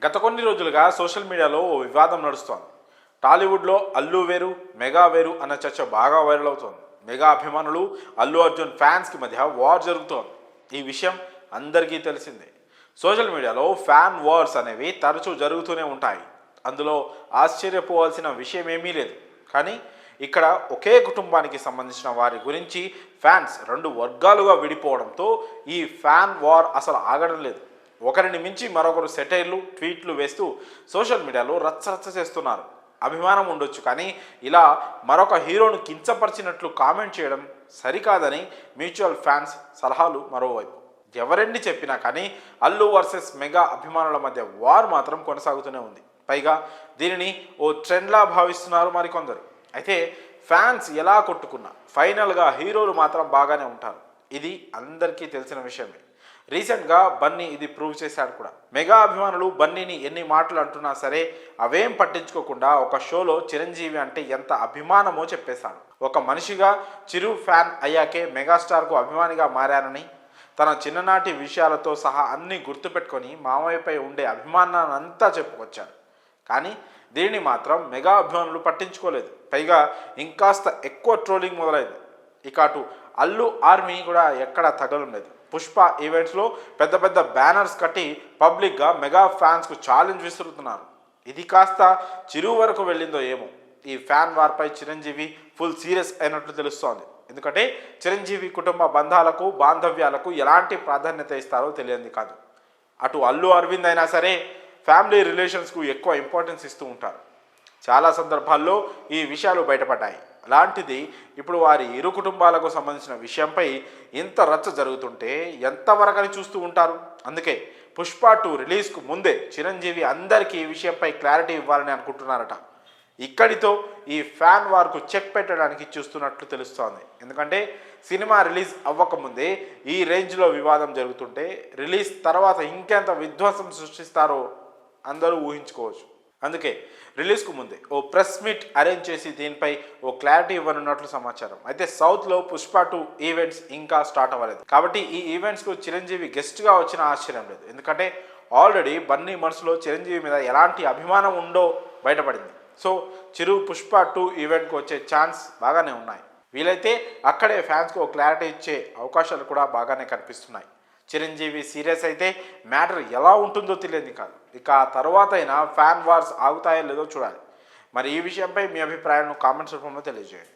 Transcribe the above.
గత కొన్ని రోజులుగా సోషల్ మీడియాలో ఓ వివాదం నడుస్తోంది. టాలీవుడ్లో అల్లు వేరు, మెగా వేరు అన్న చర్చ బాగా వైరల్ అవుతోంది. మెగా అభిమానులు, అల్లు అర్జున్ ఫ్యాన్స్కి మధ్య వార్ జరుగుతోంది. ఈ విషయం అందరికీ తెలిసిందే. సోషల్ మీడియాలో ఫ్యాన్ వార్స్ అనేవి తరచూ జరుగుతూనే ఉంటాయి. అందులో ఆశ్చర్యపోవాల్సిన విషయం ఏమీ లేదు. కానీ ఇక్కడ ఒకే కుటుంబానికి సంబంధించిన వారి గురించి ఫ్యాన్స్ రెండు వర్గాలుగా విడిపోవడంతో ఈ ఫ్యాన్ వార్ అసలు ఆగడం లేదు. ఒకరిని మించి మరొకరు సెటైర్లు, ట్వీట్లు వేస్తూ సోషల్ మీడియాలో రచ్చరచ్చ చేస్తున్నారు. అభిమానం ఉండొచ్చు, కానీ ఇలా మరొక హీరోను కించపరిచినట్లు కామెంట్ చేయడం సరికాదని మ్యూచువల్ ఫ్యాన్స్ సలహాలు మరోవైపు. ఎవరెన్ని చెప్పినా కానీ అల్లు వర్సెస్ మెగా అభిమానుల మధ్య వార్ మాత్రం కొనసాగుతూనే ఉంది. పైగా దీనిని ఓ ట్రెండ్లా భావిస్తున్నారు మరికొందరు. అయితే ఫ్యాన్స్ ఎలా కొట్టుకున్నా ఫైనల్గా హీరోలు మాత్రం బాగానే ఉంటారు. ఇది అందరికీ తెలిసిన విషయమే. రీసెంట్గా బన్నీ ఇది ప్రూవ్ చేశాడు కూడా. మెగా అభిమానులు బన్నీని ఎన్ని మాటలు అంటున్నా సరే అవేం పట్టించుకోకుండా ఒక షోలో చిరంజీవి అంటే ఎంత అభిమానమో చెప్పేశాడు. ఒక మనిషిగా చిరు ఫ్యాన్ అయ్యాకే మెగాస్టార్కు అభిమానిగా మారానని, తన చిన్ననాటి విషయాలతో సహా అన్నీ గుర్తుపెట్టుకొని మామయ్యపై ఉండే అభిమానాన్ని అంతా చెప్పుకొచ్చాడు. కానీ దీనిని మాత్రం మెగా అభిమానులు పట్టించుకోలేదు. పైగా ఇంకాస్త ఎక్కువ ట్రోలింగ్ మొదలైంది. ఇక అటు అల్లు ఆర్మీ కూడా ఎక్కడా తగ్గడం లేదు. పుష్ప ఈవెంట్స్లో పెద్ద పెద్ద బ్యానర్స్ కట్టి పబ్లిక్గా మెగా ఫ్యాన్స్కు ఛాలెంజ్ విసురుతున్నారు. ఇది కాస్త చిరు వరకు వెళ్ళిందో ఏమో. ఈ ఫ్యాన్ వార్పై చిరంజీవి ఫుల్ సీరియస్ అయినట్లు తెలుస్తోంది. ఎందుకంటే చిరంజీవి కుటుంబ బంధాలకు, బాంధవ్యాలకు ఎలాంటి ప్రాధాన్యత ఇస్తారో తెలియంది కాదు. అటు అల్లు అరవింద్ అయినా సరే ఫ్యామిలీ రిలేషన్స్కు ఎక్కువ ఇంపార్టెన్స్ ఇస్తూ ఉంటారు. చాలా సందర్భాల్లో ఈ విషయాలు బయటపడ్డాయి. అలాంటిది ఇప్పుడు వారి ఇరు కుటుంబాలకు సంబంధించిన విషయంపై ఇంత రచ్చ జరుగుతుంటే ఎంతవరకని చూస్తూ ఉంటారు. అందుకే పుష్ప 2 రిలీజ్కు ముందే చిరంజీవి అందరికీ ఈ విషయంపై క్లారిటీ ఇవ్వాలని అనుకుంటున్నారట. ఇక్కడితో ఈ ఫ్యాన్ వార్కు చెక్ పెట్టడానికి చూస్తున్నట్లు తెలుస్తోంది. ఎందుకంటే సినిమా రిలీజ్ అవ్వకముందే ఈ రేంజ్లో వివాదం జరుగుతుంటే రిలీజ్ తర్వాత ఇంకెంత విధ్వంసం సృష్టిస్తారో అందరూ ఊహించుకోవచ్చు. అందుకే రిలీజ్కు ముందే ఓ ప్రెస్ మీట్ అరేంజ్ చేసి దీనిపై ఓ క్లారిటీ ఇవ్వనున్నట్లు సమాచారం. అయితే సౌత్లో పుష్ప 2 ఈవెంట్స్ ఇంకా స్టార్ట్ అవ్వలేదు. కాబట్టి ఈ ఈవెంట్స్కు చిరంజీవి గెస్ట్గా వచ్చిన ఆశ్చర్యం లేదు. ఎందుకంటే ఆల్రెడీ బన్నీ మనసులో చిరంజీవి మీద ఎలాంటి అభిమానం ఉందో బయటపడింది. సో చిరు పుష్ప 2 ఈవెంట్కి వచ్చే ఛాన్స్ బాగానే ఉన్నాయి. వీలైతే అక్కడే ఫ్యాన్స్కి ఓ క్లారిటీ ఇచ్చే అవకాశాలు కూడా బాగానే కనిపిస్తున్నాయి. చిరంజీవి సీరియస్ అయితే మ్యాటర్ ఎలా ఉంటుందో తెలియదు కాదు. ఇక ఆ తర్వాత అయినా ఫ్యాన్ వార్స్ ఆగుతాయో లేదో చూడాలి. మరి ఈ విషయంపై మీ అభిప్రాయాలను కామెంట్స్ రూపంలో తెలియజేయండి.